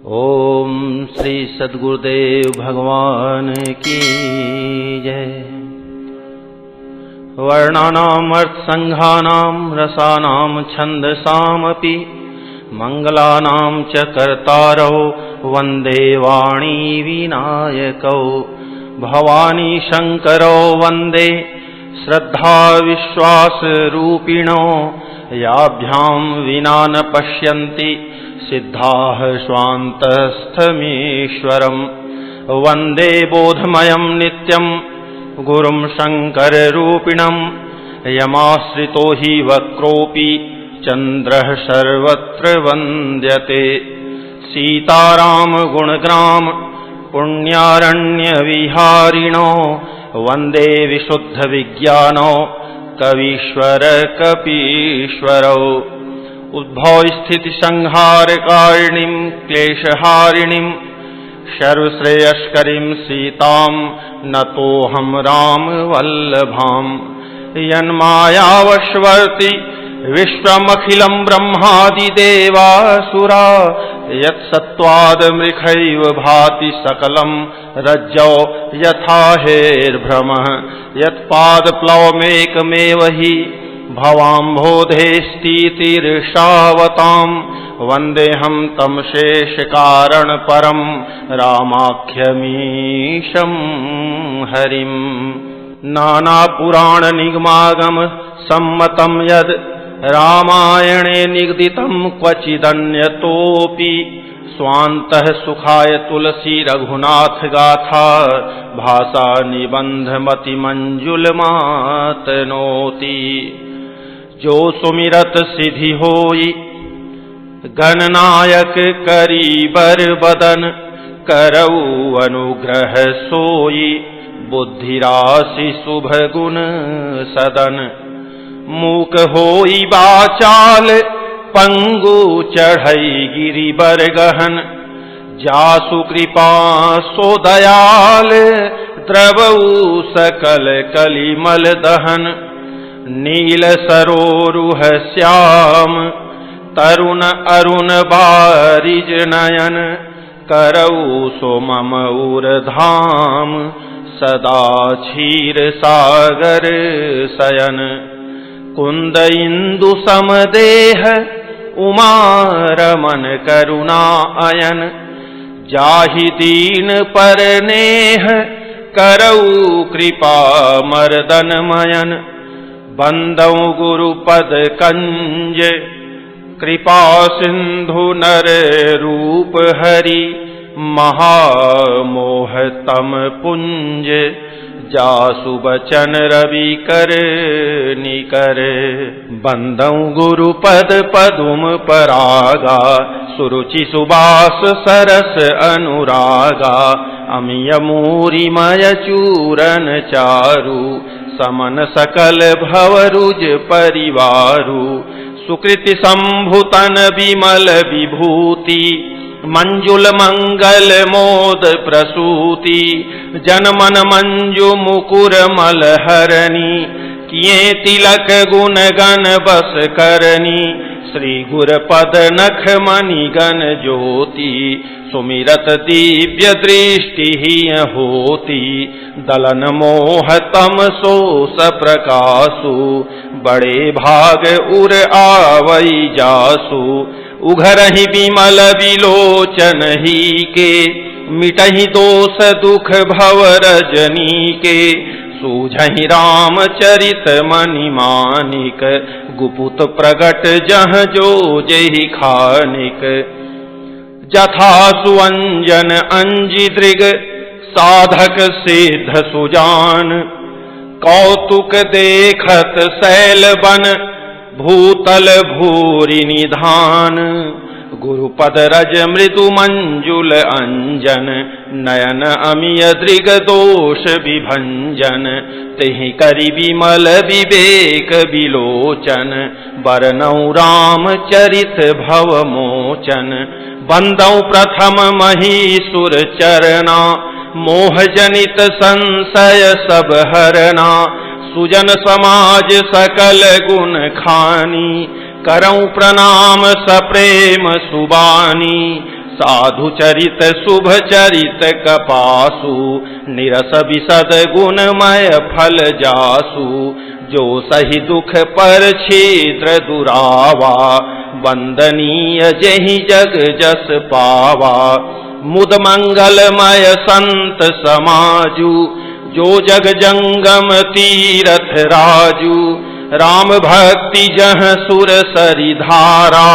ओम श्री सद्गुरुदेव भगवान की जय। वर्णानाम अर्थसंघानाम रसानाम छंदसामपि मंगलानाम च कर्तारौ वंदे वाणी विनायकौ। भवानी शंकरौ वंदे श्रद्धा विश्वास रूपिणो। याभ्यां विना न पश्यन्ति सिद्धाः स्वान्तस्थमीश्वरम्। वंदे बोधमयं नित्यं गुरुं शंकररूपिणम्। यमाश्रितो हि वक्रोऽपि चन्द्रः सर्वत्र वन्द्यते। सीताराम गुणग्राम पुण्यारण्यविहारिणो। वंदे विशुद्ध विज्ञानो कवीश्वर कपीश्वरौ। उद्भव स्थिति संहारकारिणीं क्लेशहारिणीं सर्वश्रेयस्करीं सीतां नतोऽहं रामवल्लभाम्। यन्मायावशवर्ति विश्वमखिलं ब्रह्मादिदेवासुरा। यत्सत्त्वादमृखैव भाति सकलं रज्जौ यथा हेर्भ्रमः। यत्पादप्लवमेकमेव हि भवाम्भोधेस्तीतिर्षावताम्। वन्देऽहं तं शेषकारणपरं रामाख्यमीशं हरिम्। नानापुराणनिगमागम सम्मतं यद् रामायणे निगदितं क्वचिदन्यतोऽपि। स्वान्तः सुखाय तुलसी रघुनाथ गाथा भाषा निबंधमतिमंजुलमातनोति। जो सुमिरत सिद्धि होई गणनायक करीबर बदन। करऊ अनुग्रह सोई बुद्धिराशि शुभ गुण सदन। मूक होई बाचाल पंगु चढ़ई गिरिबर गहन। जासु कृपा सो दयाल द्रवऊ सकल कलिमल दहन। नील सरोरुह श्याम तरुण अरुण बारिज नयन। करऊ सो मम उरधाम सदा क्षीर सागर शयन। कुंद इंदु समदेह उमा रमन करुणा अयन। जाहि दीन पर नेह करऊ कृपा मर्दन मयन। बंदौ गुरुपद कंज कृपा सिंधु नर रूप हरि। महामोह तम पुंज जासु बचन रवि कर निकर। बंदौ गुरुपद पदुम परागा सुरुचि सुबास सरस अनुरागा। अमिय मूरिमय चूरन चारु समन सकल भवरुज परिवारु। सुकृति संभुतन विमल विभूति मंजुल मंगल मोद प्रसूति। जनमन मंजु मुकुर मलहरणी किए तिलक गुण गण बस करनी। श्री गुर पद नख मणि गण ज्योति सुमिरत दिव्य दृष्टि ही होती। दलन मोह तम सो सप्रकाशु बड़े भाग उर आवई जासु। उघरहि विमल विलोचन ही के मिटहि दोष दुख भव रजनी के। सूझहि रामचरित मणि मानिक गुपुत प्रगट जह जो जेहि खानिक। जथा सुअंजन अंजि दृग साधक सिद्ध सुजान। कौतुक देखत शैल बन भूतल भूरि निधान। गुरुपद रज मृदु मंजुल अंजन नयन अमिय दृग दोष विभंजन। तेहि करि विमल विवेक विलोचन बरनौ रामचरित भव मोचन। बंदौ प्रथम महीसुर चरना मोह जनित संशय सब हरना। सुजन समाज सकल गुण खानी करऊं प्रणाम सप्रेम सुबानी साधु चरित शुभ चरित कपासु, निरस विशद गुणमय फल जासु। जो सही दुख पर छिद्र दुरावा, वंदनीय जेहि जग जस पावा। मुद मंगलमय संत समाजु, जो जग जंगम तीरथ राजू। राम भक्ति जह सुर सरि धारा,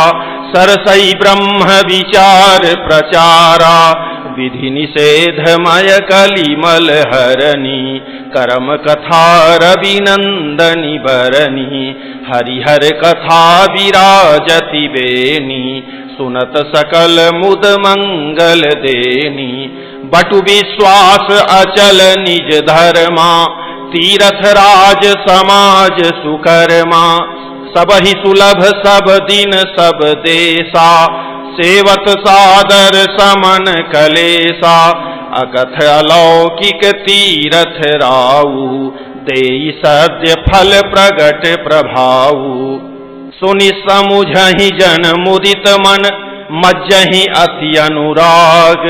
सरसई ब्रह्म विचार प्रचारा। विधि निषेधमय कलिमल हरणी, करम कथा रविनंदनी बरनी। हरिहर कथा विराजति बेनी, सुनत सकल मुद मंगल देनी। बटु विश्वास अचल निज धर्मा, तीरथ राज समाज सुकर्मा। सबहि सुलभ सब दिन सब देशा, सेवत सादर समन कलेसा। अकथ अलौकिक तीरथ राऊ, देई सद्य फल प्रगट प्रभाऊ। सुनि समुझहि जन मुदित मन, मज्जहि अति अनुराग।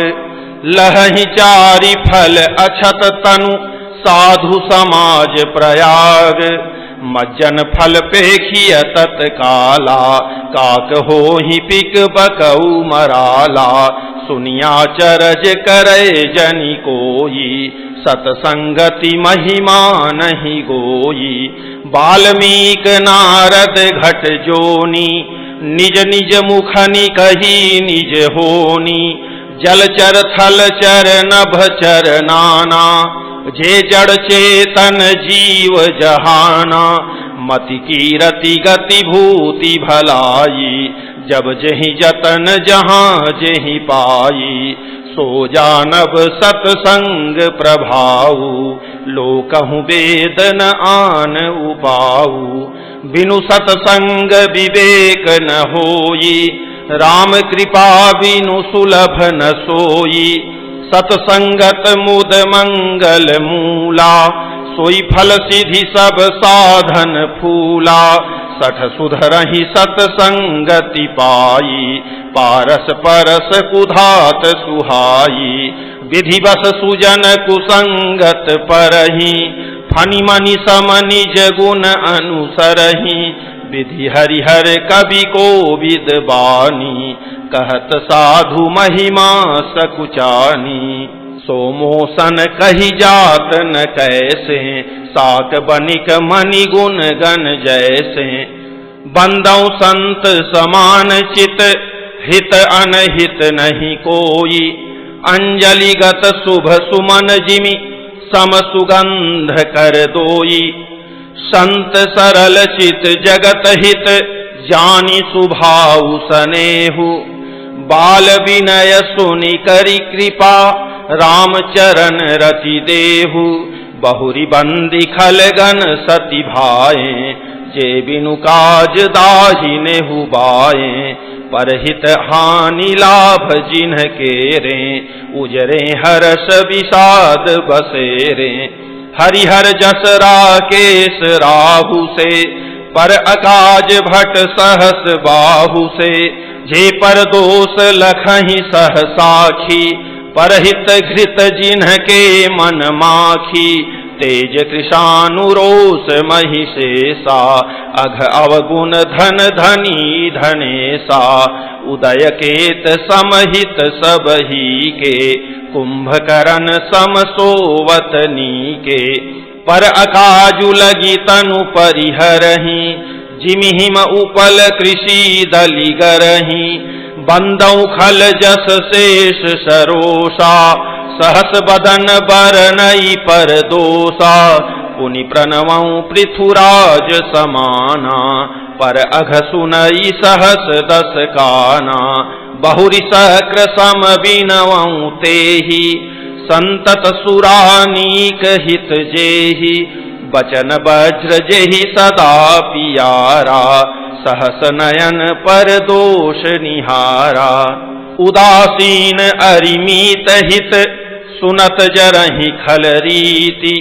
लहहि चारि फल अछत तनु, साधु समाज प्रयाग। मज्जन फल पेखिय तत्काला, काक होहि पिक बकऊ मराला। सुनिया चरज करे जनि कोई, सतसंगति महिमा नहीं गोई। वाल्मीक नारद घट जोनी, निज निज मुखनि कही निज होनी। जलचर थलचर नभचर नाना, जे जड़ चेतन जीव जहाना। मति कीरति गति भूति भलाई, जब जेहि जतन जहाँ जेहि पाई। सो जानब सतसंग प्रभाऊ, लोकहु वेद न आन उपाऊ। बिनु सतसंग विवेक न होई, राम कृपा बिनु सुलभ न सोई। सतसंगत मुद मंगल मूला, सोई फल सिद्धि सब साधन फूला। सठ सुधरहि सतसंगति पाई, पारस परस कुधात सुहाई। विधिवस सुजन कुसंगत परहि, फनि मनि सम निज गुण अनुसरहि। विधि हरिहर कवि को विद्वानी, कहत साधु महिमा सकुचानी। सोमोसन कही जात न कैसे, साक बनिक मनि गुण गण जैसे। बंदौ संत समान चित, हित अनहित नहीं कोई। अंजलिगत शुभ सुमन जिमि, सम सुगंध कर दोई। संत सरल चित जगत हित, जानी सुभाऊ सनेहु। बाल विनय सुनि करि कृपा, राम चरण रति देहु। बहुरी बंदी खलगन सति भाए, जे बिनु काज दाहिनेहु बाए। परहित हानि लाभ जिन्ह केरे, उजरे हर्ष विषाद बसेरे। हरिहर जस राकेश राहु से, पर अकाज भट सहस बाहु से। जे पर दोष लखहि सह साखी, परहित घृत जिन्ह के मन माखी। तेज कृशानुरोष महिषेषा, अघ अवगुण धन धनी धनेशा। उदय केत समहित सबही के, कुंभकर्ण सम सोवतनी के। पर अकाजु लगी तनु परिहरहि, जिमिहिम उपल कृषि दलिगरहि। बंदौ खल जस शेष सरोषा, सहस बदन बरनई पर दोषा। पुनि प्रणवं पृथुराज समाना, पर अघ सुनई सहस दस काना। बहुरि सक्र सम बिनवं तेहि, संतत सुरानीक हित जेहि। बचन वज्र जेहि सदा पियारा, सहस नयन पर दोष निहारा। उदासीन अरिमीत हित, सुनत जरहि खल रीति।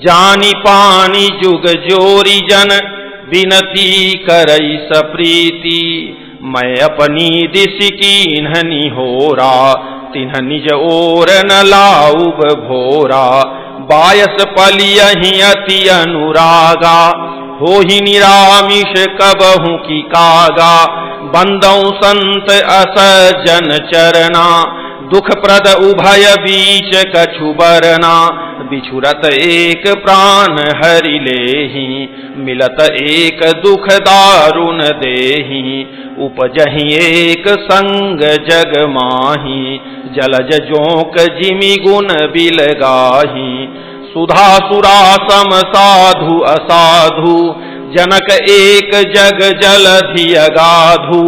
जानी पानी जुग जोरी जन, बिनती करई सप्रीति। मैं अपनी दिस कीन्हनि होरा, तिन्ह निज ओर न लाउब भोरा। बायस पलियहि अति अनुरागा, होहि निरामिष कबहु की कागा। बंदौ संत असज्जन चरना, दुख प्रद उभय बीच कछु बरना। बिछुरत एक प्राण हरि लेहि, मिलत एक दुख दारुण देहि। उपजहि एक संग जग माहि, जलज जोक जिमि गुण बिलगाहि। सुधा सुरा सम साधु असाधु, जनक एक जग जलधि अगाधु।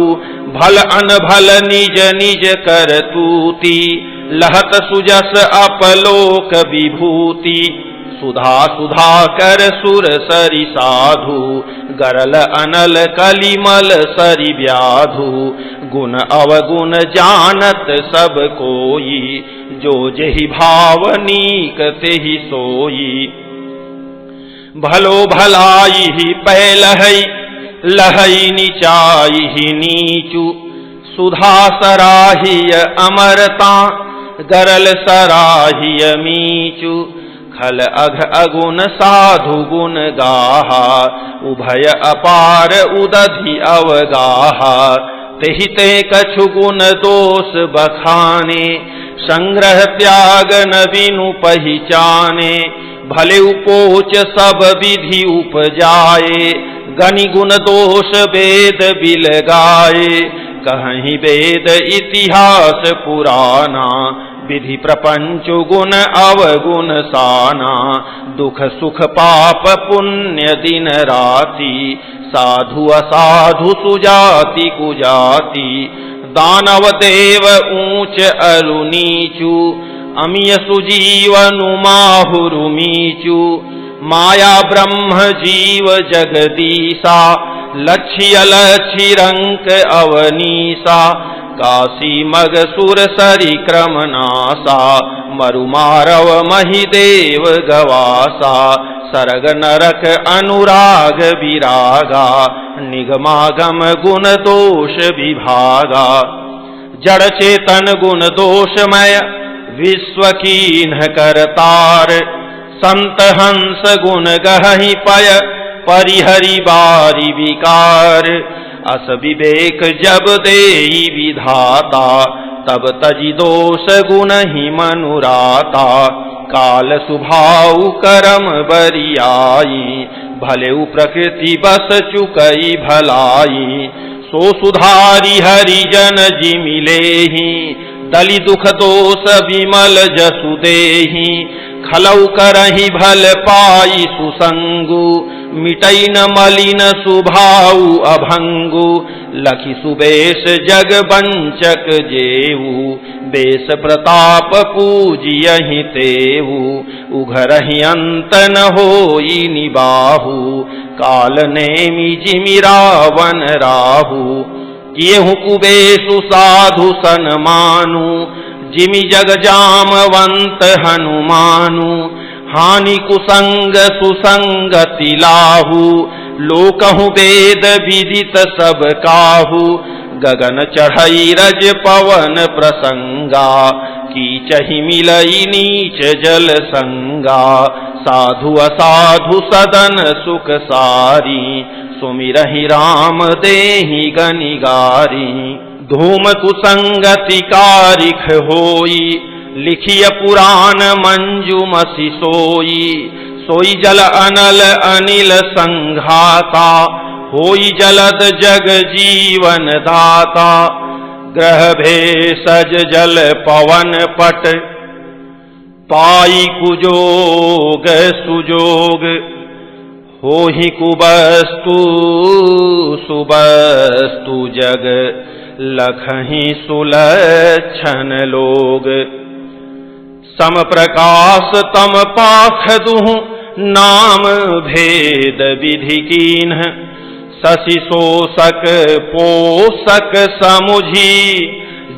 भल अनभल निज निज कर तूति, लहत सुजस अपलोक विभूति। सुधा सुधा कर सुर सरि साधु, गरल अनल कलिमल सरि व्याधु। गुण अवगुण जानत सब कोई, जो जेहि भाव नीक तेहि सोई। भलो भलाई ही पैलहई, लहई नीचाई ही नीचू। सुधा सराहिय अमरता, गरल सराहिय मीचू। खल अघ अगुण साधु गुण गाहा, उभय अपार उदधि अवगाहा। तेहि ते कछु गुण दोष बखाने, संग्रह त्याग न बिनु पहिचाने। भले उपोच सब विधि उपजाए, गनि गुण दोष वेद बिलगाए। कहीं वेद इतिहास पुराना, विधि प्रपंच गुण अवगुण साना। दुख सुख पाप पुण्य दिन राति, साधु असाधु सुजाति कुजाति। दानव देव ऊंच अरु नीचू, अमिय सुजीवनु माहुरु मीचू। माया ब्रह्म जीव जगदीसा, लक्ष्य अलक्ष्य रंक अवनीसा। काशी मग सुर सरि क्रम नासा, मरु मारव महिदेव गवासा। सरग नरक अनुराग विरागा, निगमागम गुण दोष विभागा। जड़ चेतन गुण दोषमय, विश्व कीन्ह करतार। संत हंस गुण गहहि पय, परिहरि बारी विकार। अस विवेक जब देई विधाता, तब तजि दोष गुण ही मनुराता। काल सुभाउ करम बरियाई, भले प्रकृति बस चुकई भलाई। सो सुधारी हरिजन जिमि लेहि, दलि दुख दोष विमल जसु देहि। खलौ करहि भल पाई सुसंगु, मिटई न मलिन सुभाउ अभंगु। लखि सुबेश जग बंचक जेऊ, बेस प्रताप पूजियहि तेऊ। उघरहि अंत न होई निबाहु, काल नेमि जिमि रावण राहु। येहु कुबेशु साधु सन्मानु, जिमि जग जामवंत हनुमानु। हानि कुसंग सुसंगति लाहु, लोकहु वेद विदित सब काहू। गगन चढ़ई रज पवन प्रसंगा, कीचहि मिलई नीच जल संगा। साधु असाधु सदन सुख सारी, सुमिरहि राम देहि गनिगारी। धूम कुसंगति कारिख होई, लिखिय पुराण मंजुमसि सोई। सोई जल अनल अनिल संघाता, होई जलद जग जीवन दाता। ग्रह भेषज जल पवन पट, पाई कुजोग सुजोग। होहि कुबस्तु सुबस्तु जग, लखहि सुलक्षण लोग। सम प्रकाश तम पाख दुहु, नाम भेद विधि कीन्ह। शशि शोषक पोषक समुझी,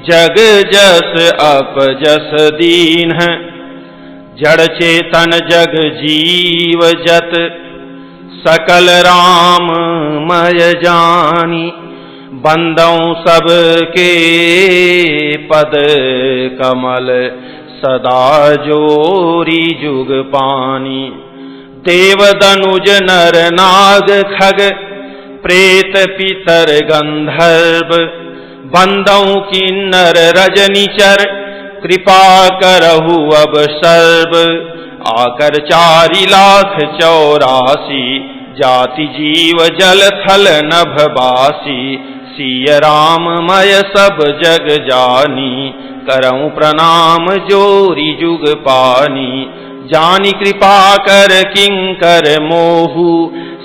जग जस अपजस दीन्ह। जड़ चेतन जग जीव जत, सकल राम मय जानी। बंदों सबके पद कमल सदा जोरी जुग पानी। देव दनुज नर नाग खग प्रेत पितर गंधर्व बंदों किन्नर रजनीचर कृपा करहु अब सर्व। आकर 4,84,000 जाति जीव जल थल नभवासी। सिय राममय सब जग जानी करऊं प्रणाम जोरी जुग पानी। जानी कृपा कर किंकर मोहु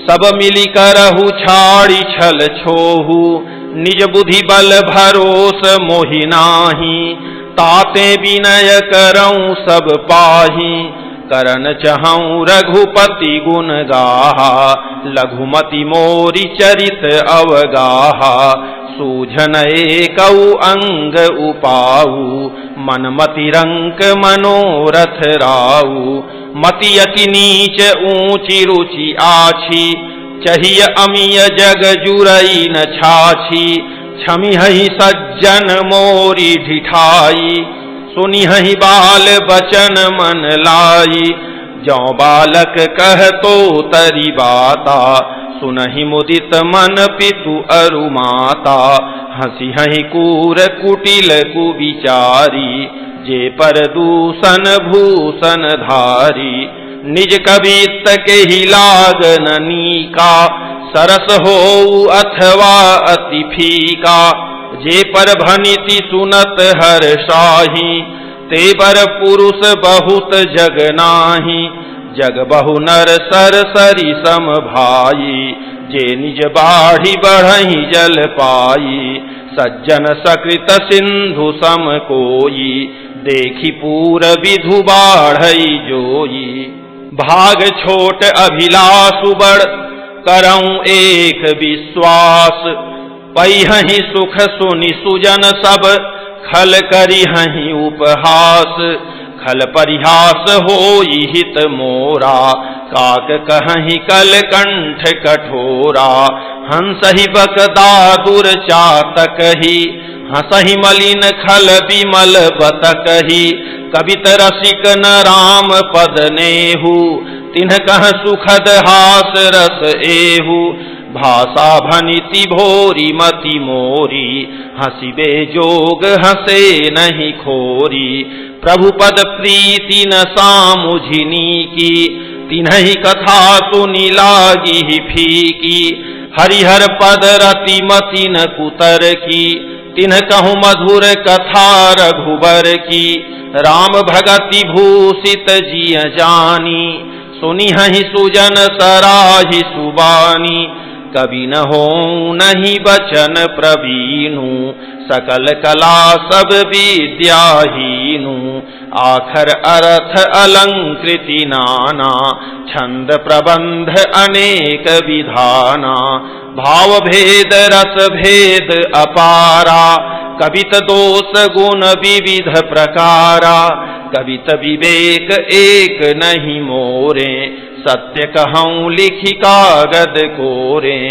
सब मिली करहु छाड़ी छल छोहु। निज बुद्धि बल भरोस मोहि नाही ताते विनय करऊं सब पाही। करन चहऊं रघुपति गुण गाहा लघुमति मोरी चरित अवगाहा। सूझन एकौ अंग उपाऊ मनमति रंक मनोरथ राऊ। मति अति नीच ऊंची रुचि आछी चहिय अमिय जग जुरई न छाछी। छमिहहि सज्जन मोरी ढिठाई सुनिहहि बाल बचन मन लाई। जौ बालक कहतो तरि बाता सुनहि मुदित मन पितु अरु माता। हंसिहहि कूर कुटिल कुविचारी जे पर दूषण भूषण धारी। निज कवित्त के ही लागन नीका सरस हो अथवा अति फीका। जे पर भनिति सुनत हर शाही ते पर पुरुष बहुत जग नाही। जग बहु नर सर सरी सम भाई जे निज बाढ़ी बढ़हि जल पाई। सज्जन सकृत सिंधु सम कोई देखी पूर विधु बाढ़ई जोई। भाग छोट अभिलाषु बड़ करऊं एक विश्वास। पैहहि सुख सुनि सुजन सब खल करिहहि उपहास। खल परिहास होई हित मोरा काक कहहि कल कंठ कठोरा। हंसहि बकदा दुर चातकहि हंसहि मलिन खल विमल बतकहि। कवित रसिक न राम पद नेहु तिन्ह कह सुखद हास रस एहु। भाषा भनिति भोरी मति मोरी हंसिबे जोग हंसे नहीं खोरी। प्रभु पद प्रीति न सामुझिनी की तिन्हि कथा सुनि लागी फीकी। हरिहर पद रति मति न कुतर की तिन्ह कहूँ मधुर कथा रघुबर की। राम भगति भूषित जिय जानी सुनिहहि सुजन सराहि सुबानी। कवि न हो नहीं बचन प्रवीणु सकल कला सब विद्याहीनु। आखर अर्थ अलंकृति नाना छंद प्रबंध अनेक विधाना। भाव भेद रस भेद अपारा कवित दोष गुण विविध प्रकारा। कवित विवेक एक नहीं मोरे सत्य कहूँ लिखि कागद कोरे।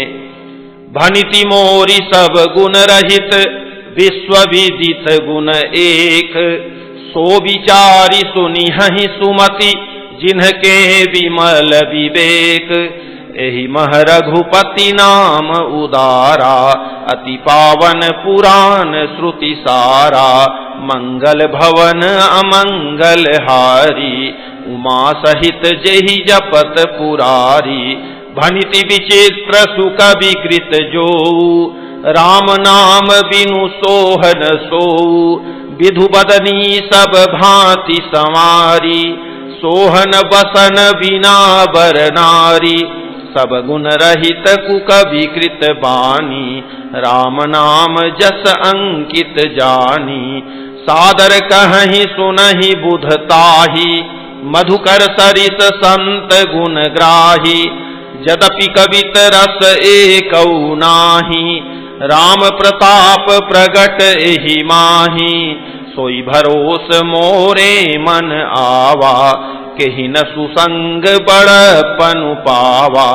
भनिति मोरी सब गुण रहित विश्व विदित गुण एक। सो विचारी सुनिहहि सुमति जिन्हके विमल विवेक। एहि मह रघुपति नाम उदारा अति पावन पुराण श्रुति सारा। मंगल भवन अमंगल हारी उमा सहित जेहि जपत पुरारी। भनिति विचित्र सुख विकृत जो राम नाम बिनु सोहन सो। विधु बदनी सब भांति संवारी सोहन बसन बिना बर नारी। सब गुण रहित कुक विकृत बानी राम नाम जस अंकित जानी। सादर कहहि सुनहि बुधताही मधुकर सरित संत गुण ग्राही। यद्यपि कवित रस एकौ नाही राम प्रताप प्रगट एहि माही। सोई भरोस मोरे मन आवा केहि न सुसंग बड़पनु पावा।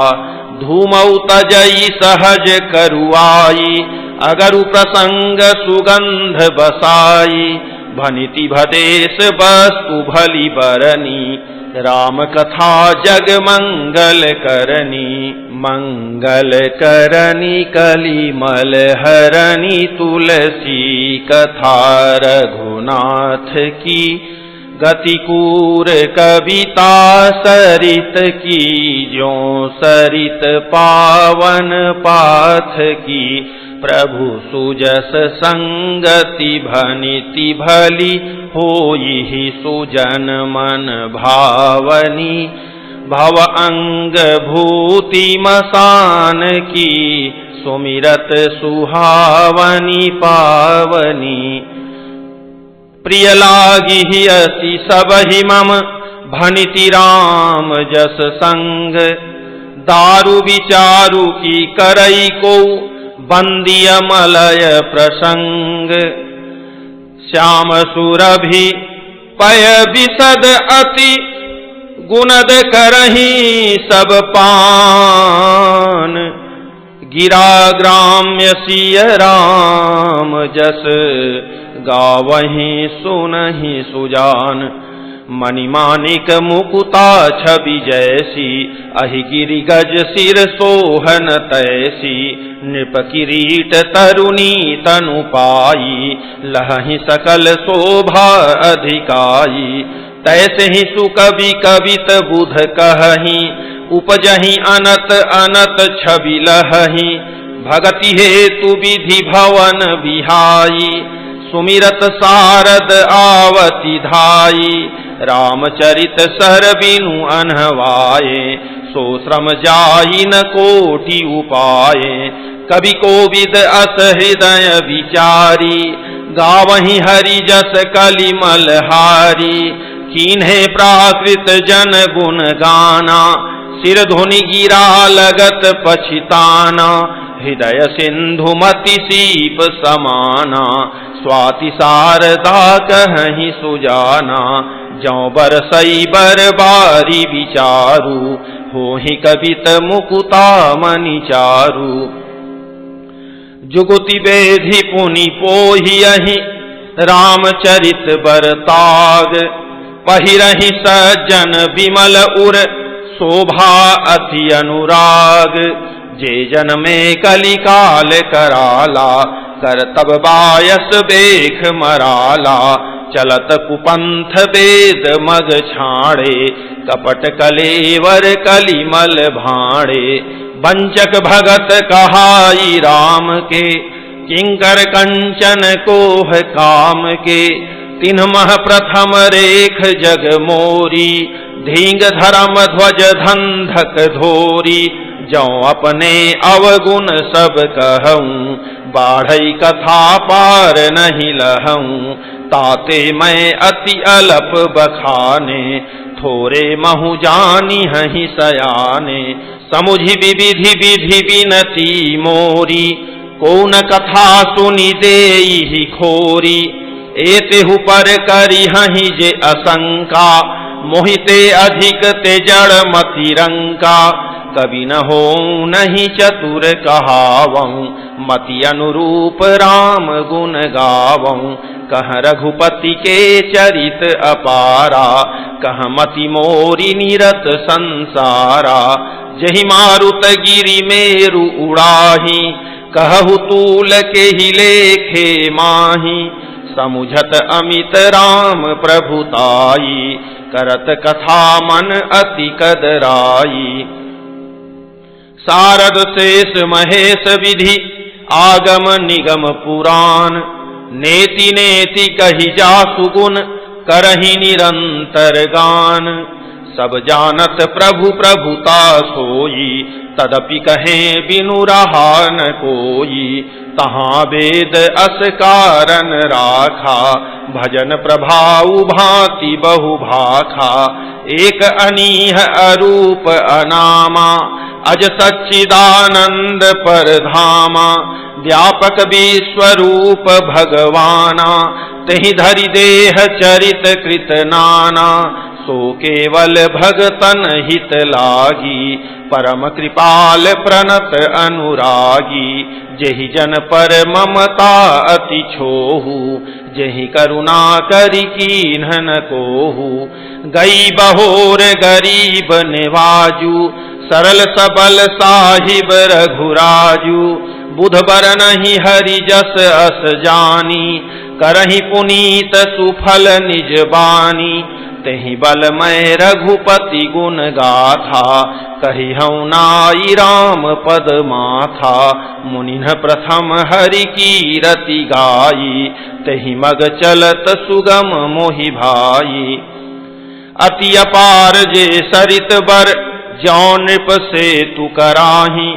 धूमौ तजई सहज करुआई अगरु प्रसंग सुगंध बसाई, भनिति भदेश वस्तु भली बरनी, राम कथा जग मंगल करनी, मंगल करनी कलिमल हरनी, तुलसी कथा रघुनाथ की, गतिकूर कविता सरित की, ज्यों सरित पावन पाथ की, प्रभु सुजस संगति भनिति भली, होई सुजन मन भावनी, भव अंग भूति मसान की, सुमिरत सुहावनी पावनी, प्रिय लागी अति सबहि मम, भनिति राम जस संग, दारु विचारु की करई को, बंदिय मलय प्रसंग, श्याम सुरभि पय विशद अति, गुणद करही सब पान, गिरा ग्राम्य सिय राम जस, गावहीं सुनहि सुजान, मणिमानिक मुकुता छवि जैसी, अहि गिरि गज सिर सोहन तैसी, नृप किरीट तरुणी तनु पाई, लहहि सकल शोभा अधिकाई, तैसे ही सुकवि कवित बुध कहही, उपजहि अनत अनत छवि लहही, भगति हेतु विधि भवन बिहाई, सुमिरत सारद आवति धाई, रामचरित सर बिनु अनहवाये, सो श्रम जाई न कोटि उपाये, कवि कोविद अस हृदय विचारी, गावहि हरि जस कलिमल हारी, कीन्हे प्राकृत जन गुण गाना, सिर धुनि गिरा लगत पछिताना, हृदय सिंधु मति सीप समाना, स्वाति शारदा कहीं सुजाना, जौ बरसई बरबारी विचारु, होहि कवित मुकुता मनि चारु, जुगुति बेधि पुनि पोहियहि, रामचरित बरताग, पहिरहि सज्जन विमल उर, शोभा अति अनुराग, जे जन में कलिकाल कराला, करतब बायस बेख मराला, चलत कुपंथ वेद मग छाड़े, कपट कलेवर कलिमल भाड़े, वंचक भगत कहाई राम के, किंकर कंचन कोह काम के, तिन्ह प्रथम रेख जग मोरी, धींग धर्म ध्वज धंधक धोरी, जौ अपने अवगुण सब कहूँ, बाढ़ई कथा पार नहीं लहूँ, ताते मैं अति अलप बखाने, थोरे महु जानी हहि सयाने, समुझि विविधि विधि विनती मोरी, कौन कथा सुनि देहि खोरी, एतेहु पर करी हहि जे असंका, मोहिते अधिक ते जड़ मति रंका, कवि न हो नहीं चतुर कहावऊँ, मति अनुरूप राम गुण गावऊँ, कह रघुपति के चरित अपारा, कह मति मोरी निरत संसारा, जहि मारुत गिरि मेरु उड़ाही, कहु तूल के ही लेखे माही, समुझत अमित राम प्रभुताई, करत कथा मन अति कदराई, सारद शेष महेश विधि आगम निगम पुराण, नेति नेति कही जासु गुण, करहि निरंतर गान, सब जानत प्रभु प्रभुता सोई, तदपि कहे बिनु रहा न कोई, तहाँ वेद अस कारण राखा, भजन प्रभाऊ भांति बहु भाखा, एक अनीह अरूप अनामा, अज सच्चिदानंद परधामा, व्यापक विश्वरूप भगवाना, तहि धरि देह चरित कृत नाना, सो केवल भगतन हित लागी, परम कृपाल प्रणत अनुरागी, जेहि जन पर ममता अति छोहू, जेहि करुणा करि कीन्ह न कोहू। गई बहोर गरीब निवाजू, सरल सबल साहिब रघुराजू। बुध बर नहीं हरि जस अस जानी, करहि पुनीत सुफल निज बानी। तेहि बल मैं रघुपति गुण गाथा, कही हूँ नाई राम पद माथा। मुनिन प्रथम हरि की रति गाई, तेहि मग चलत सुगम मोहि भाई। अति अपार जे सरित बर, ज्यों नृप सेतु कराही।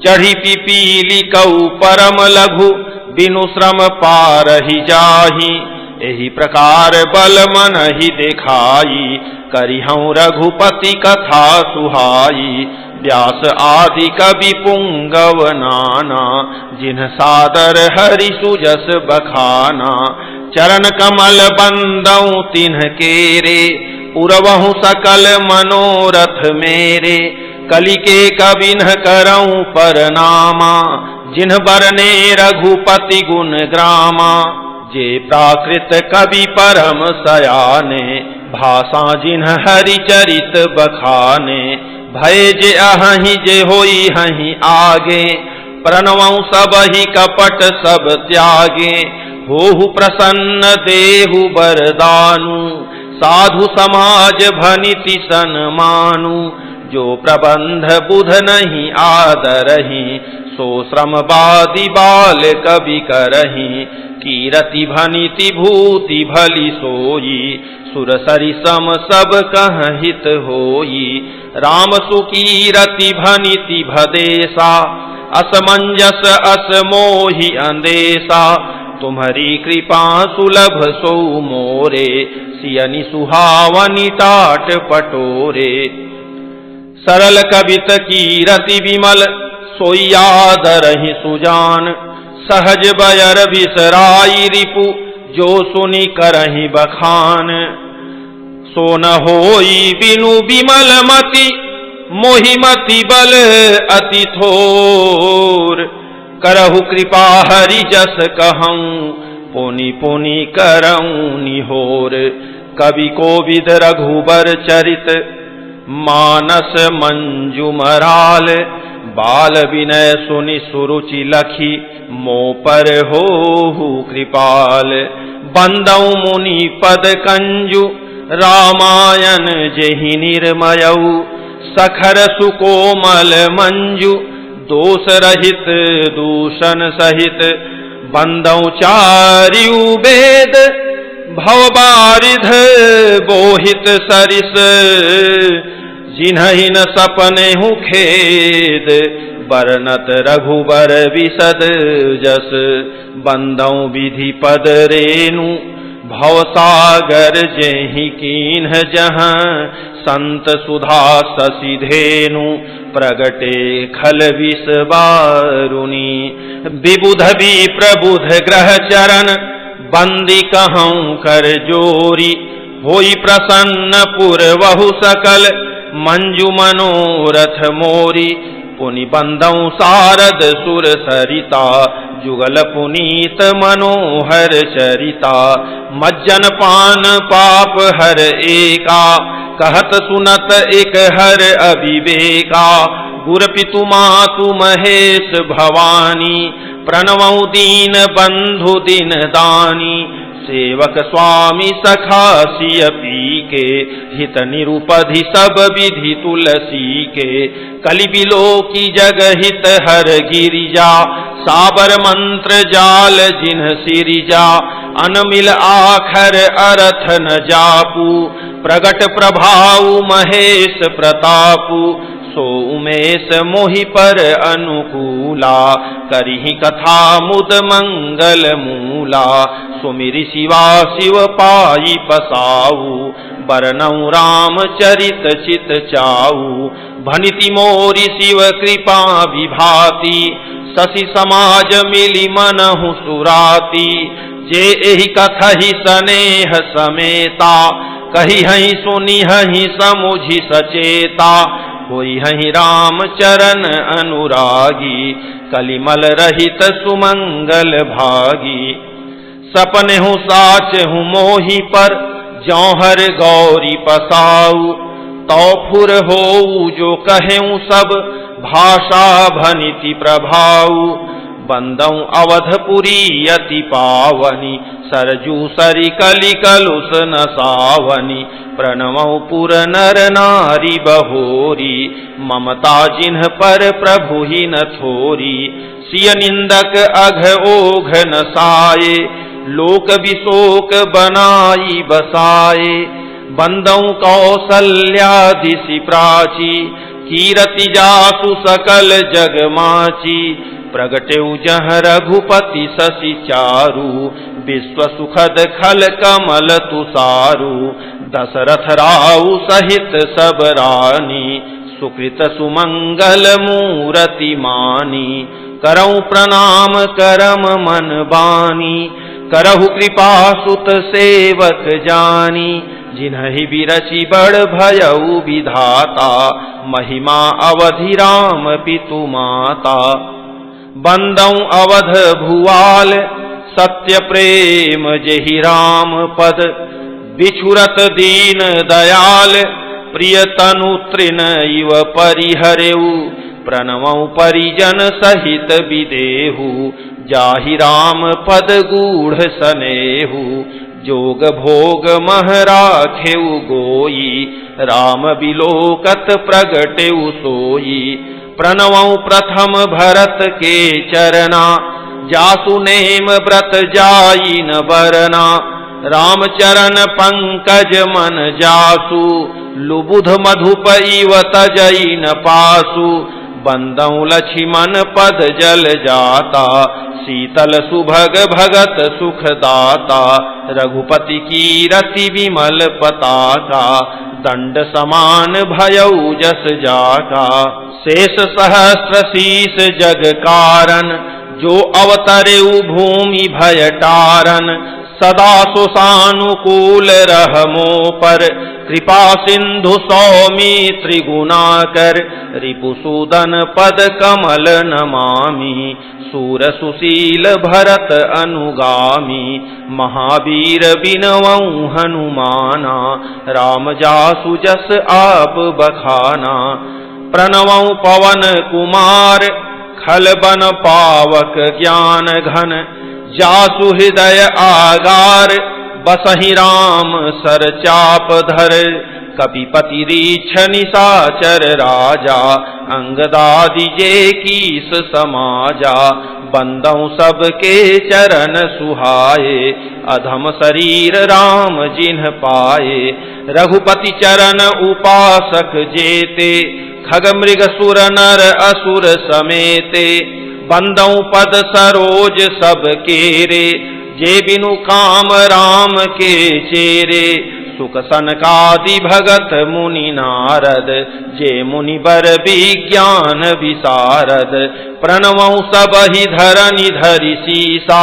चढ़ी पिपीली कऊ परम लघु, बिनु श्रम पारहि जाही। एहि प्रकार बल मन ही देखाई, करिहूँ रघुपति कथा सुहाई। व्यास आदि कवि पुंगव नाना, जिन्ह सादर हरि सुजस बखाना। चरण कमल बंदऊ तिन्ह केरे, पुरवहु सकल मनोरथ मेरे। कलि के कविन्ह करऊँ परनामा, जिन्ह बरने रघुपति गुण ग्रामा। जे प्राकृत कवि परम सयाने, भाषा जिन्ह हरि चरित बखाने। भय जे अहि जे होई हहि आगे, प्रणवं सबहि कपट सब त्यागे। होहु प्रसन्न देहु बरदानु, साधु समाज भनिति सन्मानु। जो प्रबंध बुध नहीं आदरहि, सो श्रमवादी बाल कवि करहि। कीरति भनिति भूति भली सोई, सुर सरि सम सब कह हित होई। राम सुकीरति भनिति भदेसा, असमंजस अस मोहि अंदेसा। तुम्हारी कृपा सुलभ सो मोरे, सियनि सुहावनि टाट पटोरे। सरल कवित कीरति विमल, सोई आदरहि सुजान। सहज बयर बिसराई रिपु, जो सुनि करहि बखान। सो न होई बिनु विमल मति, मोहि मति बल अति थोर। करहु कृपा हरि जस कहूँ, पुनि पुनि करऊँ निहोर। कवि कोविद रघुबर चरित, मानस मंजु मराल। बाल विनय सुनि सुरुचि लखी, मो पर होहु कृपाल। बंदऊ मुनि पद कंजु, रामायण जेहि निर्मयऊ। सखर सुकोमल मंजु, दोष रहित दूषण सहित। बंदऊ चारिउ वेद, भव बारिध बोहित सरिस। जिन्हि न सपनेहु खेद, बरनत रघुबर विशद जस। बंदऊ विधि पद रेणु, भवसागर जेहि कीन्ह जहाँ। संत सुधा शशि धेनु, प्रगटे खल विष बारुनी। विबुध विप्रबुध ग्रह चरण, बंदी कहूँ कर जोरी। होई प्रसन्न पुरवहु सकल, मंजु मनोरथ मोरी। पुनि बंदऊ सारद सुर सरिता, जुगल पुनीत मनोहर चरिता। मज्जन पान पाप हर एका, कहत सुनत एक हर अविवेका। गुर पितु मातु महेश भवानी, प्रणवऊ दीन बंधु दिन दानी। सेवक स्वामी सखा सिय पी के, हित निरुपधि सब विधि तुलसी के। कलि बिलो की जग हित हर गिरिजा, साबर मंत्र जाल जिन्ह सिरिजा। अनमिल आखर अरथ न जापू, प्रगट प्रभाऊ महेश प्रतापू। सो उमेश मोहि पर अनुकूला, करिहि कथा मुद मंगल मूला। सुमिरि शिवा शिव पाई पसाऊ, बरनऊ राम चरित चित चाऊ। भनिति मोरि शिव कृपा विभाति, शशि समाज मिलि मनहु सुराति। जे एहि कथहि स्नेह समेता, कही हहि सुनि हहि समुझि सचेता। होई हहि राम चरण अनुरागी, कलिमल रहित सुमंगल भागी। सपने हूँ साच हूँ मोही पर, जौहर गौरी पसाऊ। तो फुर हो जो कहें सब, भाषा भनिति प्रभाऊ। बंदऊ अवधपुरी अति पावनी, सरजू सरि कलि कलुष न सावनी। प्रणवऊ पुर नर नारी बहोरी, ममता जिन्ह पर प्रभु ही न छोरी। सिय निंदक अघ ओघ न साये, लोक विशोक बनाई बसाए। बंदऊ कौसल्यादिशि प्राची, कीरति जासु सकल जग माची। प्रगटेउ जह रघुपति शशि चारु, विश्व सुखद खल कमल तुषारु। दशरथ राउ सहित सब रानी, सुकृत सुमंगल मूरति मानी। करऊं प्रणाम करम मन बानी, करहु कृपा सुत सेवक जानी। जिन्हि बिरचि बड़ भयउ विधाता, महिमा अवधि राम पितु माता। बंदऊ अवध भुआल, सत्य प्रेम जेहि राम पद। बिछुरत दीन दयाल, प्रिय तनु तृण इव परिहरेउ। प्रणवऊ परिजन सहित विदेहु, जाहि राम पद गूढ़ सनेहु। जोग भोग मह राखेउ गोई, राम बिलोकत प्रगटेउ सोई। प्रणवऊ प्रथम भरत के चरना, जासु नेम व्रत जाई न बरना। राम चरण पंकज मन जासु, लुबुध मधुप इव तजई न पासु। बंदऊ लक्ष्मण पद जल जाता, शीतल सुभग भगत सुखदाता। रघुपति कीरति विमल पताका, दंड समान भयउ जस जाका। शेष सहस्र शीस जग कारण, जो अवतरेउ भूमि भय टारन। सदा सुसानुकूल रहमो पर, कृपा सिंधु सौमित्री गुणाकर। रिपुसूदन पद कमल नमामि, सूर सुशील भरत अनुगामी। महावीर बिनवऊं हनुमाना, राम जासु जस आप बखाना। प्रणवऊं पवन कुमार, खल बन पावक ज्ञान घन। जासु हृदय आगार, बसहि राम सर चाप धर। कपिपति रीछ निशाचर राजा, अंगदादि जे कीस समाजा। बंदऊ सबके चरण सुहाए, अधम शरीर राम जिन्ह पाए। रघुपति चरण उपासक जेते, खग मृग सुर नर असुर समेते। बंदऊ पद सरोज सब केरे, जे बिनु काम राम के चेरे। सुख सनकादि भगत मुनि नारद, जे मुनि बर विज्ञान विशारद। प्रणवऊ सबहि धरनि धरि सीसा,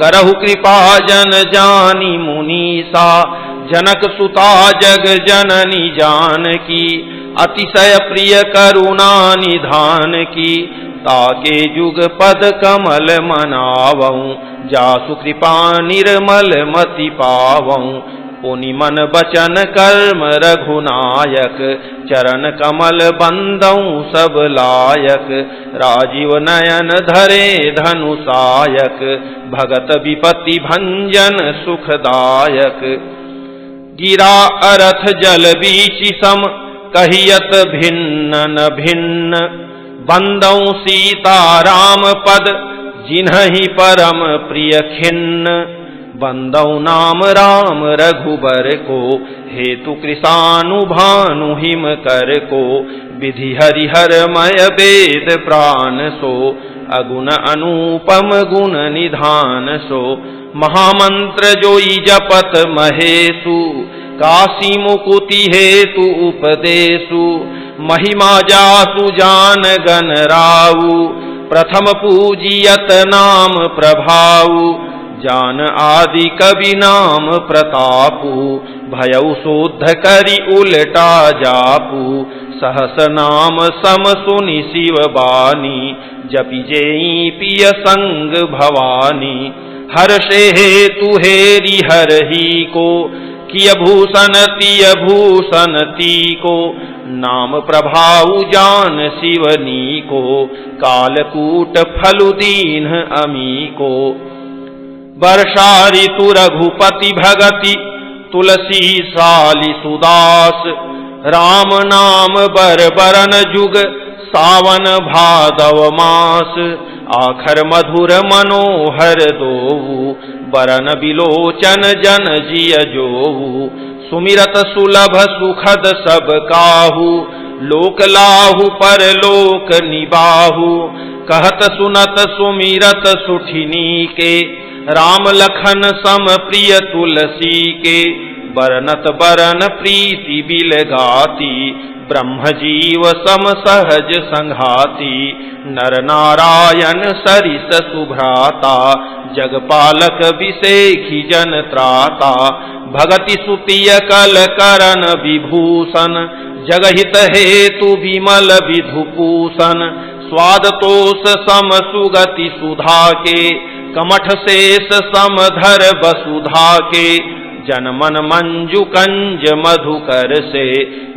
करहु कृपा जन जानी मुनीसा। जनक सुता जग जननी जानकी, अतिशय प्रिय करुणा निधान की। ताके जुग पद कमल मनावऊं, जासु कृपा निर्मल मति पावऊं। पुनि मन बचन कर्म रघुनायक, चरण कमल बंदऊं सब लायक। राजीव नयन धरे धनुषायक, भगत विपत्ति भंजन सुखदायक। गिरा अरथ जल बीचि सम, कहियत भिन्न न भिन्न। बंदऊ सीता राम पद, जिन्हि परम प्रिय खिन्न। बंदऊ नाम राम रघुबर को, हेतु कृशानु भानु हिम कर को। विधि हरिहर मय वेद प्राण सो, अगुण अनुपम गुण निधान सो। महामंत्र जोई जपत महेशु, काशी मुकुति हेतु उपदेशु। महिमा जासु जान गन राउ, प्रथम पूजियत नाम प्रभाऊ। जान आदि कवि नाम प्रतापु, भयउ शोध करि उलटा जापू। सहस नाम सम सुनि शिव बानी, जपि जेई पिय संग भवानी। हर्षे हेतु हेरि हरहि को, किय भूषण तिय भूषण ती को। नाम प्रभाउ जान शिवनी को, कालकूट फलु दीन अमी को। वर्षा ऋतु रघुपति भगति, तुलसी साली सुदास। राम नाम बर बरन जुग, सावन भादव मास। आखर मधुर मनोहर दोऊ, बरन बिलोचन जन जिय जोऊ। सुमिरत सुलभ सुखद सब काहू, लोक लाहु पर लोक निबाहु। कहत सुनत सुमिरत सुठिनी के, राम लखन सम प्रिय तुलसी के। बरनत बरन प्रीति बिल गाती, ब्रह्म जीव सम सहज संघाती। नर नारायण सरिस सुभ्राता, जगपालक विषेखी जन त्राता। भगति सुतिय कल करन विभूषण, जगहित हेतु विमल विधुपूषण। स्वाद तोष सम सुगति सुधा के, कमठ शेष समधर वसुधा के। जनमन मंजु कंज मधुकर से,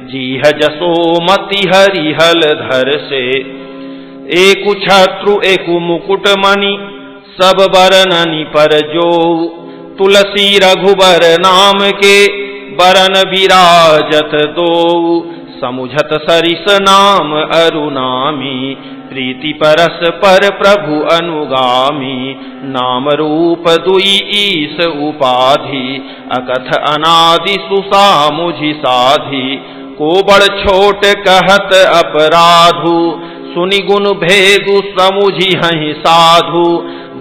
जीह जसोमति हरिहल धर से। एकु छत्रु एकु मुकुट मणि, सब बरननि पर जो। तुलसी रघुबर नाम के, बरन विराजत दो। समुझत सरिस नाम अरुनामी, प्रीति परस पर प्रभु अनुगामी। नाम रूप दुई ईस उपाधि, अकथ अनादि सुसामुझि साधि। को बड़ छोट कहत अपराधु, सुनि गुण भेदु समुझि हहि साधु।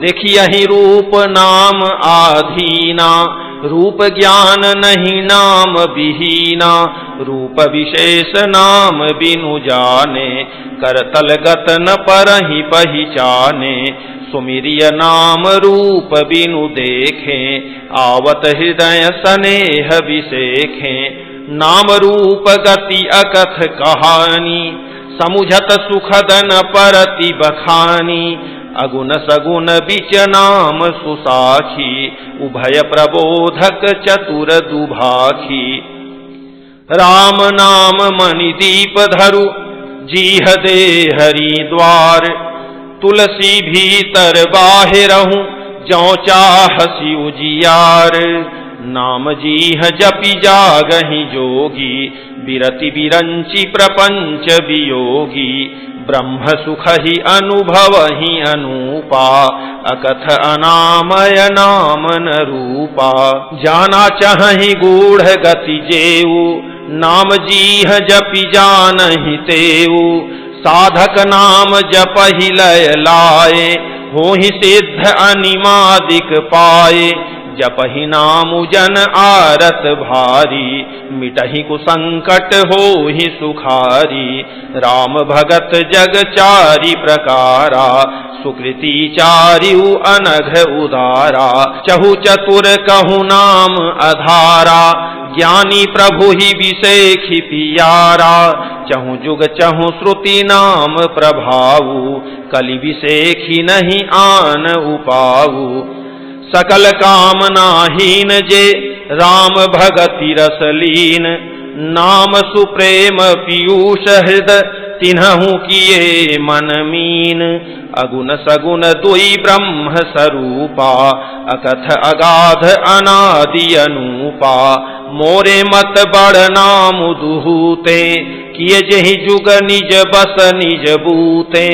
देखियहि रूप नाम आधीना, रूप ज्ञान नहीं नाम विहीना। रूप विशेष नाम बिनु जाने, करतल गत न परहि पहिचाने। सुमिरिय नाम रूप बिनु देखे, आवत हृदय सनेह विसेखे। नाम रूप गति अकथ कहानी, समुझत सुखदन परति बखानी। अगुण सगुण बिच नाम सुसाखी, उभय प्रबोधक चतुर दुभाखी। राम नाम मणि दीप धरु, जीह दे हरि द्वार। तुलसी भीतर बाहिरहु, जौ चाहसी उजियार। नाम जीह जपि जागहि जोगी, बिरति बिरंचि प्रपंच वियोगी। ब्रह्म सुख ही अनुभवहि अनूपा, अकथ अनामय नाम न रूपा। जाना चाहि गूढ़ गति जेऊ, नाम जीह जपि जानहि तेऊ। साधक नाम जपहि लय लाए, होहि सिद्ध अनिमादिक पाए। जपहि नाम जन आरत भारी, मिटहि कुसंकट होहि सुखारी। राम भगत जग चारि प्रकारा, सुकृति चारिउ अनघ उदारा। चहु चतुर कहु नाम अधारा, ज्ञानी प्रभु ही विषेखि पियारा। चहु जुग चहु श्रुति नाम प्रभाऊ, कलि विषेखि नहीं आन उपाऊ। सकल कामनाहीन जे, राम भगति रसलीन। नाम सुप्रेम पीयूष हृदय, तिन्हु किए मन मीन। अगुण सगुण दुई ब्रह्म स्वरूपा, अकथ अगाध अनादि अनूपा। मोरे मत बड़ नाम दुहूते, किए जेहि जुग निज बस निज बूते।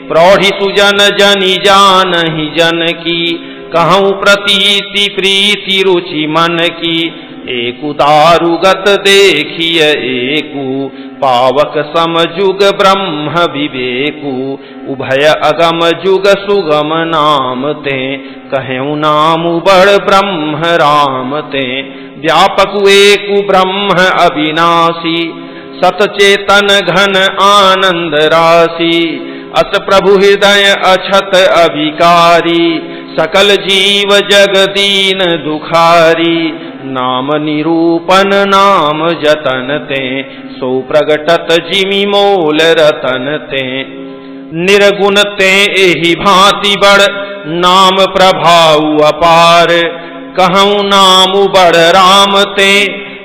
प्रौढ़ि सुजन जनि जानहि जन की, कहूँ प्रतीति प्रीति रुचि मन की। एकु दारुगत देखिय एकु, पावक सम जुग ब्रह्म विवेकु। उभय अगम जुग सुगम नाम ते, कहूँ नाम बड़ ब्रह्म राम ते। व्यापक एकु ब्रह्म अविनाशी, सतचेतन घन आनंद राशि। अस प्रभु हृदय अछत अविकारी, सकल जीव जग दीन दुखारी। नाम निरूपन नाम जतन ते, सो प्रगटत जिमि मोल रतन ते। निर्गुण ते एहि भांति बड़, नाम प्रभाऊ अपार। कहूँ नाम बड़ राम ते,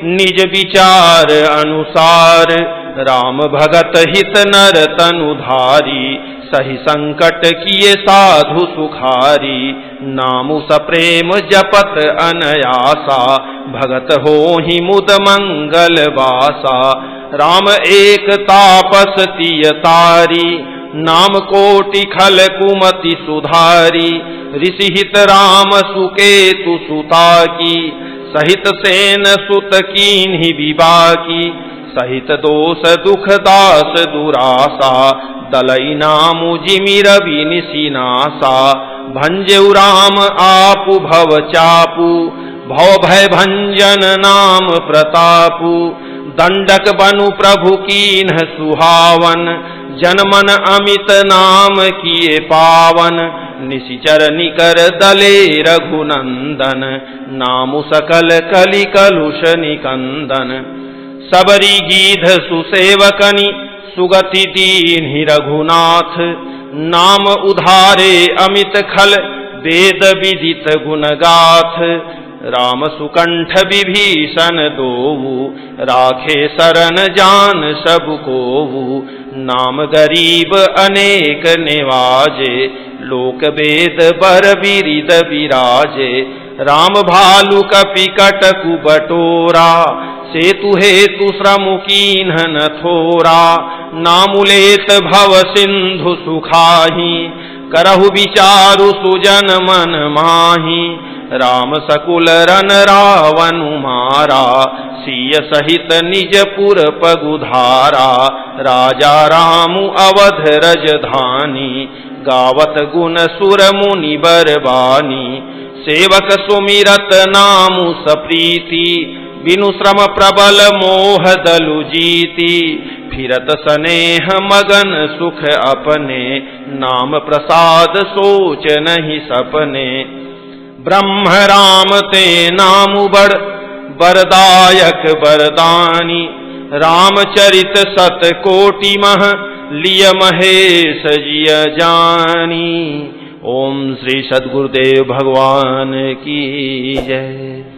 निज विचार अनुसार। राम भगत हित नर तनुधारी, सही संकट किए साधु सुखारी। नामु सप्रेम जपत अनयासा, भगत होहि मुद मंगल वासा। राम एक तापस तिय तारी, नाम कोटि खल कुमति सुधारी। ऋषि हित राम सुकेतु सुता की, सहित सेन सुत कीन्हि विबाकी। सहित दोष दुख दास दुरासा, दलई नामु जिमि रवि निशिनासा। भंजऊ राम आपु भव चापू, भव भय भंजन नाम प्रतापु। दंडक बनु प्रभु कीन्ह सुहावन, जनमन अमित नाम किए पावन। निशिचर निकर दले रघुनंदन, नामु सकल कलि कलुष निकंदन। सबरी गीध सुसेवकनि, सुगति दीन्हि रघुनाथ। नाम उधारे अमित खल, वेद विदित गुण गाथ। राम सुकंठ विभीषण दोऊ, राखे शरण जान सब कोऊ। नाम गरीब अनेक निवाजे, लोक वेद बर बिरिद बिराजे। राम भालु कपि कटकु बटोरा, सेतु हेतु श्रम कीन्ह न थोरा। नामुलेत भव सिंधु सुखाही, करहु विचारु सुजन मन माही। राम सकुल रन रावनु मारा, सिय सहित निजपुर पगुधारा। राजा रामु अवध रजधानी, गावत गुण सुर मुनि बरबानी। सेवक सुमिरत नामु सप्रीति, बिनु श्रम प्रबल मोह दलु जीति। फिरत स्नेह मगन सुख अपने, नाम प्रसाद सोच नहीं सपने। ब्रह्म राम ते नामु बड़, वरदायक वरदानी। रामचरित सत कोटि मह, लिय महेश जिय जानी। ओम श्री सद्गुरुदेव भगवान की जय।